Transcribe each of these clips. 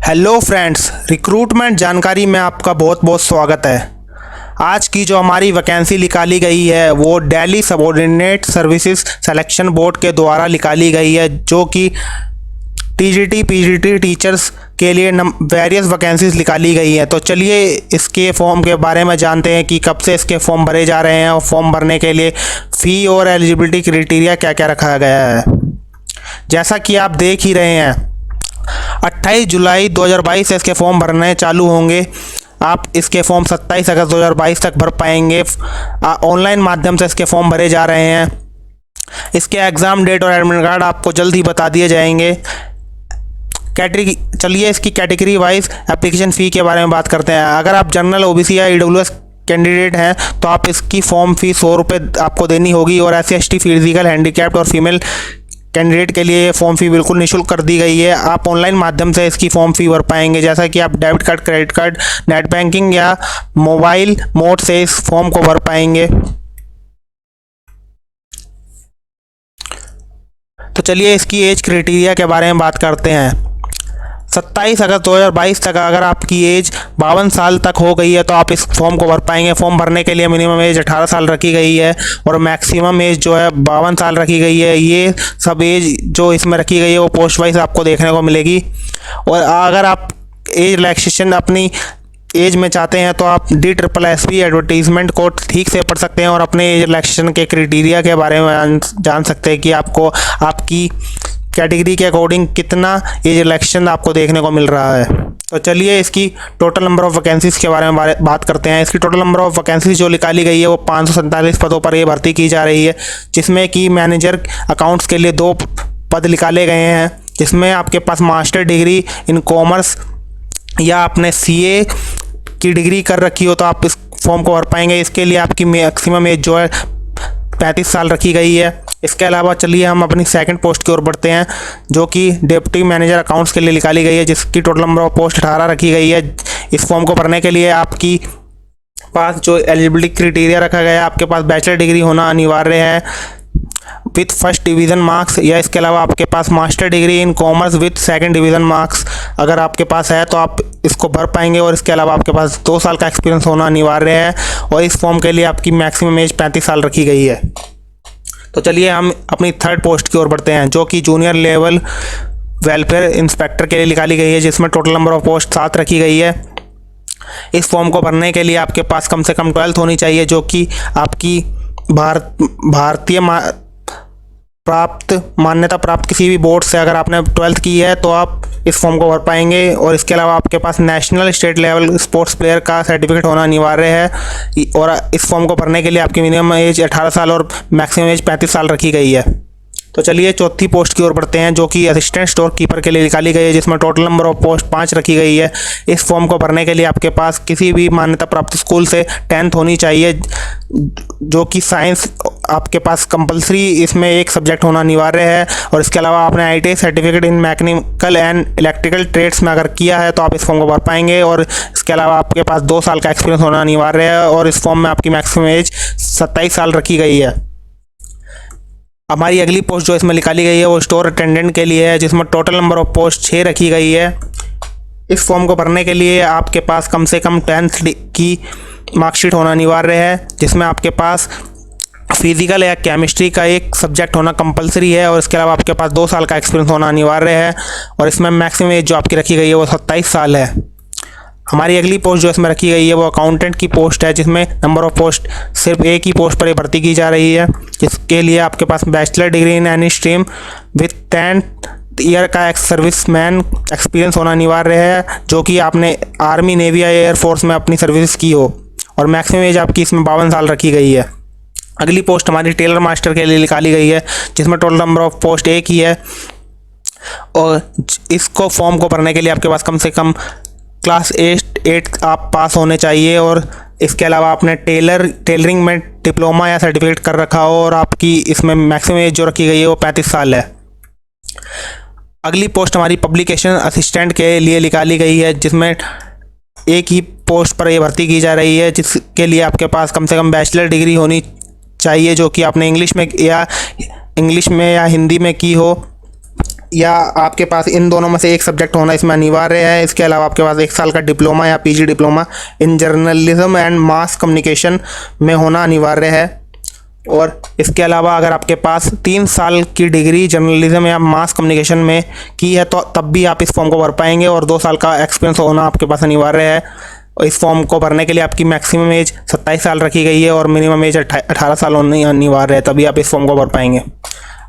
Hello friends, recruitment जानकारी में आपका बहुत बहुत स्वागत है। आज की जो हमारी वैकेंसी निकाली गई है वो Delhi subordinate services selection board के द्वारा निकाली गई है, जो कि टीजीटी पीजीटी टीचर्स के लिए वेरियस वैकेंसीज निकाली गई है। तो चलिए इसके फॉर्म के बारे में जानते हैं कि कब से इसके फॉर्म भरे जा रहे हैं और फॉर्म भरने के लिए फ़ी और एलिजिबिलिटी क्राइटेरिया क्या क्या रखा गया है। जैसा कि आप देख ही रहे हैं, 28 जुलाई 2022 से इसके फॉर्म भरने चालू होंगे। आप इसके फॉर्म 27 अगस्त 2022 तक भर पाएंगे। ऑनलाइन माध्यम से इसके फॉर्म भरे जा रहे हैं। इसके एग्ज़ाम डेट और एडमिट कार्ड आपको जल्द ही बता दिए जाएंगे। कैटेगरी चलिए इसकी कैटेगरी वाइज एप्लीकेशन फ़ी के बारे में बात करते हैं। अगर आप जनरल ओबीसी या ईडब्ल्यूएस कैंडिडेट हैं तो आप इसकी फॉर्म फ़ी 100 रुपये आपको देनी होगी, और एससी एसटी फिजिकल हैंडीकैप्ड और फीमेल कैंडिडेट के लिए फॉर्म फ़ी बिल्कुल निःशुल्क कर दी गई है। आप ऑनलाइन माध्यम से इसकी फॉर्म फ़ी भर पाएंगे, जैसा कि आप debit card, credit card, net banking या मोबाइल मोड से इस फॉर्म को भर पाएंगे। तो चलिए इसकी एज क्राइटेरिया के बारे में बात करते हैं। 27 अगस्त 2022 तक अगर आपकी एज 52 साल तक हो गई है तो आप इस फॉर्म को भर पाएंगे। फॉर्म भरने के लिए मिनिमम एज 18 साल रखी गई है और मैक्सिमम एज जो है 52 साल रखी गई है। ये सब एज जो इसमें रखी गई है वो पोस्ट वाइज आपको देखने को मिलेगी। और अगर आप एज रिलैक्सेशन अपनी एज में चाहते हैं तो आप DSSP एडवर्टीजमेंट को ठीक से पढ़ सकते हैं और अपने एज रिलैक्सेशन के क्राइटेरिया के बारे में जान सकते हैं कि आपको आपकी कैटेगरी के अकॉर्डिंग कितना एज रिलैक्सेशन आपको देखने को मिल रहा है। तो चलिए इसकी टोटल नंबर ऑफ़ वैकेंसीज़ के बारे में बात करते हैं। इसकी टोटल नंबर ऑफ़ वैकेंसीज जो निकाली गई है वो 547 पदों पर ये भर्ती की जा रही है, जिसमें कि मैनेजर अकाउंट्स के लिए 2 पद निकाले गए हैं, जिसमें आपके पास मास्टर डिग्री इन कॉमर्स या आपने CA की डिग्री कर रखी हो तो आप इस फॉर्म को भर पाएंगे। इसके लिए आपकी मैक्सिमम एज जो है 35 साल रखी गई है। इसके अलावा चलिए हम अपनी सेकंड पोस्ट की ओर बढ़ते हैं, जो कि डिप्टी मैनेजर अकाउंट्स के लिए निकाली गई है, जिसकी टोटल नंबर ऑफ पोस्ट 18 रखी गई है। इस फॉर्म को भरने के लिए आपकी पास जो एलिजिबिलिटी क्राइटेरिया रखा गया है, आपके पास बैचलर डिग्री होना अनिवार्य है विथ फर्स्ट डिवीज़न मार्क्स, या इसके अलावा आपके पास master degree in commerce with second division marks अगर आपके पास है तो आप इसको भर पाएंगे। और इसके अलावा आपके पास 2 साल का एक्सपीरियंस होना अनिवार्य है, और इस फॉर्म के लिए आपकी मैक्सिमम एज 35 साल रखी गई है। तो चलिए हम अपनी थर्ड पोस्ट की ओर बढ़ते हैं, जो कि जूनियर लेवल वेलफेयर इंस्पेक्टर के लिए निकाली गई है, जिसमें टोटल नंबर ऑफ पोस्ट 7 रखी गई है। इस फॉर्म को भरने के लिए आपके पास कम से कम 12th होनी चाहिए, जो कि आपकी भारतीय मान्यता प्राप्त किसी भी बोर्ड से अगर आपने 12th की है तो आप इस फॉर्म को भर पाएंगे। और इसके अलावा आपके पास national state level sports player का सर्टिफिकेट होना अनिवार्य है। और इस फॉर्म को भरने के लिए आपकी मिनिमम एज 18 साल और मैक्सिमम एज 35 साल रखी गई है। तो चलिए चौथी पोस्ट की ओर बढ़ते हैं, जो कि असिस्टेंट स्टोर कीपर के लिए निकाली गई है, जिसमें टोटल नंबर ऑफ पोस्ट 5 रखी गई है। इस फॉर्म को भरने के लिए आपके पास किसी भी मान्यता प्राप्त स्कूल से 10th होनी चाहिए, जो कि साइंस आपके पास कंपलसरी इसमें एक सब्जेक्ट होना अनिवार्य है। और इसके अलावा आपने ITI certificate in mechanical and electrical trades में अगर किया है तो आप इस फॉर्म को भर पाएंगे। और इसके अलावा आपके पास 2 साल का एक्सपीरियंस होना अनिवार्य है, और इस फॉर्म में आपकी मैक्सिमम एज 27 साल रखी गई है। हमारी अगली पोस्ट जो इसमें निकाली गई है वो स्टोर अटेंडेंट के लिए है, जिसमें टोटल नंबर ऑफ पोस्ट 6 रखी गई है। इस फॉर्म को भरने के लिए आपके पास कम से कम 10th की मार्कशीट होना अनिवार्य है, जिसमें आपके पास फिजिकल या केमिस्ट्री का एक सब्जेक्ट होना कंपलसरी है। और इसके अलावा आपके पास 2 साल का एक्सपीरियंस होना अनिवार्य है, और इसमें मैक्सिमम एज जो आपकी रखी गई है वो 27 साल है। हमारी अगली पोस्ट जो इसमें रखी गई है वो अकाउंटेंट की पोस्ट है, जिसमें नंबर ऑफ पोस्ट सिर्फ एक ही पोस्ट पर भर्ती की जा रही है, जिसके लिए आपके पास bachelor degree in any stream with 10th year का सर्विस मैन एक्सपीरियंस होना अनिवार्य है, जो कि आपने आर्मी, नेवी या एयरफोर्स में अपनी सर्विस की हो। और मैक्सिमम एज आपकी इसमें 52 साल रखी गई है। अगली पोस्ट हमारी टेलर मास्टर के लिए निकाली गई है, जिसमें टोटल नंबर ऑफ पोस्ट 1 ही है। और इसको फॉर्म को भरने के लिए आपके पास कम से कम क्लास 8 आप पास होने चाहिए, और इसके अलावा आपने टेलरिंग में डिप्लोमा या सर्टिफिकेट कर रखा हो, और आपकी इसमें मैक्सिमम एज जो रखी गई है वो 35 साल है। अगली पोस्ट हमारी पब्लिकेशन असिस्टेंट के लिए निकाली गई है, जिसमें एक ही पोस्ट पर ये भर्ती की जा रही है, जिसके लिए आपके पास कम से कम बैचलर डिग्री होनी चाहिए, जो कि आपने इंग्लिश में या हिंदी में की हो। या आपके पास इन दोनों में से एक सब्जेक्ट होना इसमें अनिवार्य है। इसके अलावा आपके पास 1 साल का डिप्लोमा या PG diploma in journalism and mass communication में होना अनिवार्य है। और इसके अलावा अगर आपके पास 3 साल की डिग्री जर्नलिज्म या मास कम्युनिकेशन में की है तो तब भी आप इस फॉर्म को भर पाएंगे, और 2 साल का एक्सपीरियंस होना आपके पास अनिवार्य है। इस फॉर्म को भरने के लिए आपकी मैक्सिमम एज 27 साल रखी गई है और मिनिमम एज 18 साल होनी अनिवार्य है, तभी आप इस फॉर्म को भर पाएंगे।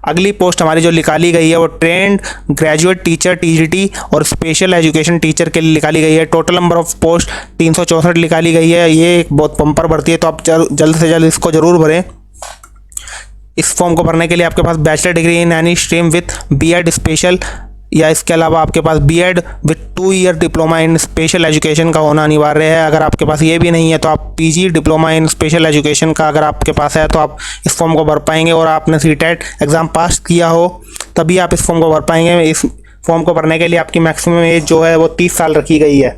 अगली पोस्ट हमारी जो निकाली गई है वो ट्रेंड ग्रेजुएट टीचर टीजीटी और स्पेशल एजुकेशन टीचर के लिए निकाली गई है। टोटल नंबर ऑफ पोस्ट 364 निकाली गई है। ये एक बहुत बम्पर भर्ती है, तो आप जल्द से जल्द इसको ज़रूर भरें। इस फॉर्म को भरने के लिए आपके पास bachelor degree in any stream with B Ed special, या इसके अलावा आपके पास B Ed with 2 year diploma in special education का होना अनिवार्य है। अगर आपके पास ये भी नहीं है तो आप PG diploma in special education का अगर आपके पास है तो आप इस फॉर्म को भर पाएंगे, और आपने सीटेट एग्ज़ाम पास किया हो तभी आप इस फॉर्म को भर पाएंगे। इस फॉर्म को भरने के लिए आपकी मैक्सिमम एज जो है वो 30 साल रखी गई है।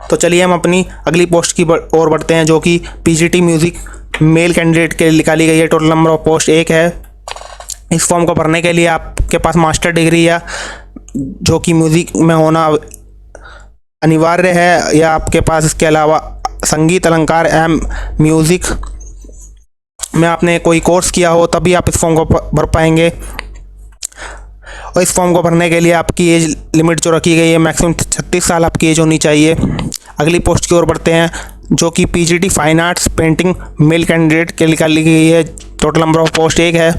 तो चलिए हम अपनी अगली पोस्ट की ओर बढ़ते हैं, जो कि पीजीटी म्यूज़िक मेल कैंडिडेट के लिए निकाली गई है। टोटल नंबर ऑफ पोस्ट 1 है। इस फॉर्म को भरने के लिए आपके पास मास्टर डिग्री या जो कि म्यूज़िक में होना अनिवार्य है, या आपके पास इसके अलावा संगीत अलंकार एम म्यूज़िक में आपने कोई कोर्स किया हो तभी आप इस फॉर्म को भर पाएंगे। और इस फॉर्म को भरने के लिए आपकी एज लिमिट जो रखी गई है मैक्सिमम 36 साल आपकी एज होनी चाहिए। अगली पोस्ट की ओर बढ़ते हैं, जो कि PGT fine arts painting male candidate के लिए निकाली गई है। टोटल नंबर ऑफ पोस्ट 1 है।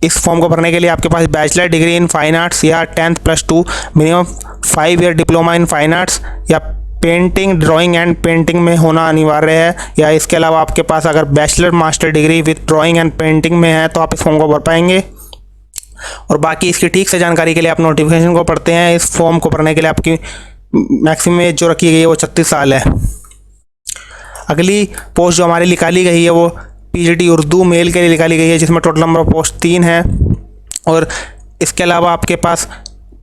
इस फॉर्म को भरने के लिए आपके पास bachelor degree in fine arts या 10th + 2 minimum 5 year diploma in fine arts या पेंटिंग ड्राइंग एंड पेंटिंग में होना अनिवार्य है, या इसके अलावा आपके पास अगर bachelor master degree with drawing and painting में है तो आप इस फॉर्म को भर पाएंगे। और बाकी इसकी ठीक से जानकारी के लिए आप नोटिफिकेशन को पढ़ते हैं। इस फॉर्म को भरने के लिए आपकी मैक्सिमम एज जो रखी गई है वो 36 साल है। अगली पोस्ट जो हमारी निकाली गई है वो पीजीटी उर्दू मेल के लिए निकाली गई है, जिसमें टोटल नंबर ऑफ पोस्ट 3 है। और इसके अलावा आपके पास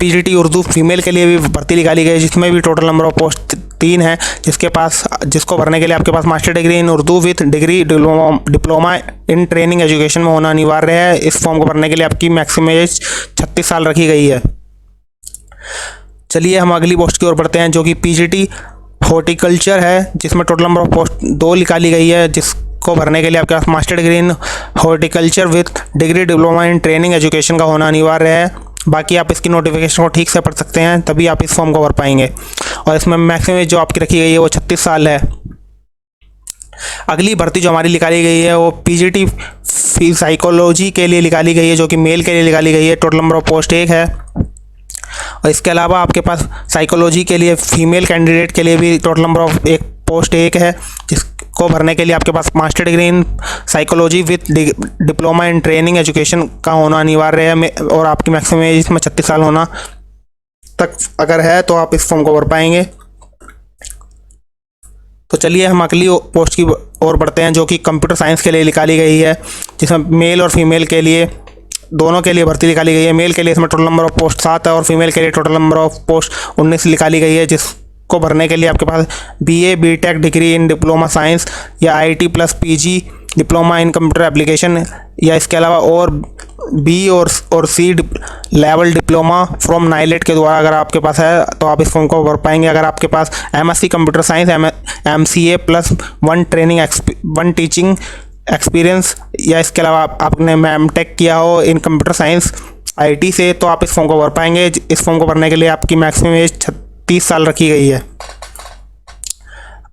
पीजीटी उर्दू फीमेल के लिए भी भर्ती निकाली गई है, जिसमें भी टोटल नंबर ऑफ पोस्ट 3 है, जिसको भरने के लिए आपके पास master degree in Urdu with degree diploma in training education में होना अनिवार्य है। इस फॉर्म को भरने के लिए आपकी मैक्सिमम एज 36 साल रखी गई है। चलिए हम अगली पोस्ट की ओर बढ़ते हैं, जो कि पीजीटी हॉर्टिकल्चर है, जिसमें टोटल नंबर ऑफ पोस्ट 2 निकाली गई है। जिसको भरने के लिए आपके पास master degree in horticulture with degree diploma in training education का होना अनिवार्य है। बाकी आप इसकी नोटिफिकेशन को ठीक से पढ़ सकते हैं, तभी आप इस फॉर्म को भर पाएंगे। और इसमें मैक्सिमम एज जो आपकी रखी गई है वो 36 साल है। अगली भर्ती जो हमारी निकाली गई है वो पीजीटी साइकोलॉजी के लिए निकाली गई है, जो कि मेल के लिए निकाली गई है। टोटल नंबर ऑफ पोस्ट 1 है। और इसके अलावा आपके पास साइकोलॉजी के लिए फीमेल कैंडिडेट के लिए भी टोटल नंबर ऑफ पोस्ट 1 है, जिसको भरने के लिए आपके पास master degree in psychology with diploma in training education का होना अनिवार्य है। और आपकी मैक्सिमम एज इसमें 36 साल होना तक अगर है तो आप इस फॉर्म को भर पाएंगे। तो चलिए हम अगली पोस्ट की ओर बढ़ते हैं, जो कि कंप्यूटर साइंस के लिए निकाली गई है, जिसमें मेल और फीमेल के लिए दोनों के लिए भर्ती निकाली गई है। मेल के लिए इसमें टोटल नंबर ऑफ पोस्ट 7 है और फीमेल के लिए टोटल नंबर ऑफ पोस्ट 19 निकाली गई है, जिसको भरने के लिए आपके पास BA B Tech degree in diploma science या IT plus PG diploma in computer application, या इसके अलावा और बी और C level diploma from NIELIT के द्वारा अगर आपके पास है तो आप इस फॉर्म को भर पाएंगे। अगर आपके पास MSc computer science MCA + 1 teaching experience, या इसके अलावा आपने एमटेक किया हो इन कंप्यूटर साइंस IT से, तो आप इस फॉर्म को भर पाएंगे। इस फॉर्म को भरने के लिए आपकी मैक्सिमम एज 36 साल रखी गई है।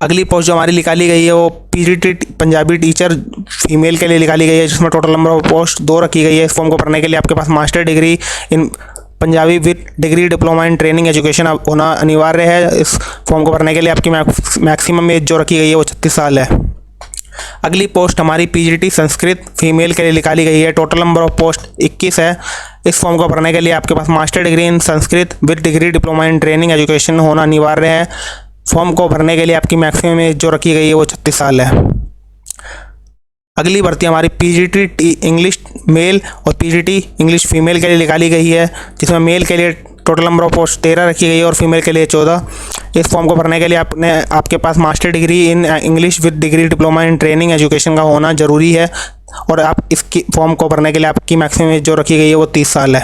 अगली पोस्ट जो हमारी निकाली गई है वो पीजीटी पंजाबी टीचर फीमेल के लिए निकाली गई है, जिसमें टोटल नंबर ऑफ पोस्ट 2 रखी गई है। इस फॉर्म को भरने के लिए आपके पास master degree in Punjabi with degree diploma in training education होना अनिवार्य है। इस फॉर्म को भरने के लिए आपकी मैक्सिमम एज जो रखी गई है वो 36 साल है। अगली पोस्ट हमारी पीजीटी संस्कृत फीमेल के लिए निकाली गई है। टोटल नंबर ऑफ पोस्ट 21 है। इस फॉर्म को भरने के लिए आपके पास master degree in Sanskrit with degree diploma in training education होना अनिवार्य है। फॉर्म को भरने के लिए आपकी मैक्सिमम एज जो रखी गई है वो 36 साल है। अगली भर्ती हमारी पीजीटी इंग्लिश मेल और पीजीटी इंग्लिश फीमेल के लिए निकाली गई है, जिसमें मेल के लिए टोटल नंबर ऑफ पोस्ट 13 रखी गई है और फीमेल के लिए 14। इस फॉर्म को भरने के लिए आपके पास master degree in English with degree diploma in training education का होना ज़रूरी है। और आप इसकी फॉर्म को भरने के लिए आपकी मैक्सिमम एज जो रखी गई है वो 30 साल है।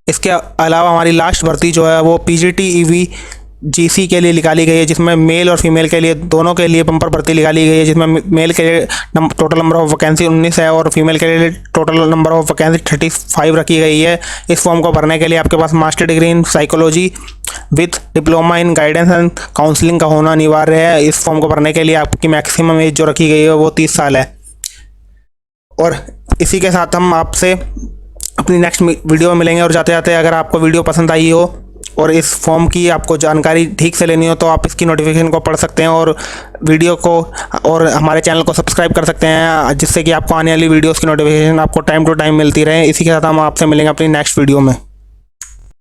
इसके अलावा हमारी लास्ट भर्ती जो है वो PGT-EV GC के लिए निकाली गई है, जिसमें मेल और फीमेल के लिए दोनों के लिए बम्पर भर्ती निकाली गई है, जिसमें मेल के लिए टोटल नंबर ऑफ वैकेंसी 19 है और फीमेल के लिए टोटल नंबर ऑफ वैकेंसी 35 रखी गई है। इस फॉर्म को भरने के लिए आपके पास master degree in psychology with diploma in guidance and counselling का होना अनिवार्य है। इस फॉर्म को भरने के लिए आपकी मैक्सिमम एज जो रखी गई है वो 30 साल है। और इसी के साथ हम आपसे अपनी नेक्स्ट वीडियो में मिलेंगे। और जाते जाते अगर आपको वीडियो पसंद आई हो और इस फॉर्म की आपको जानकारी ठीक से लेनी हो तो आप इसकी नोटिफिकेशन को पढ़ सकते हैं और वीडियो को और हमारे चैनल को सब्सक्राइब कर सकते हैं, जिससे कि आपको आने वाली वीडियोस की नोटिफिकेशन आपको टाइम टू टाइम मिलती रहे। इसी के साथ हम आपसे मिलेंगे अपनी नेक्स्ट वीडियो में।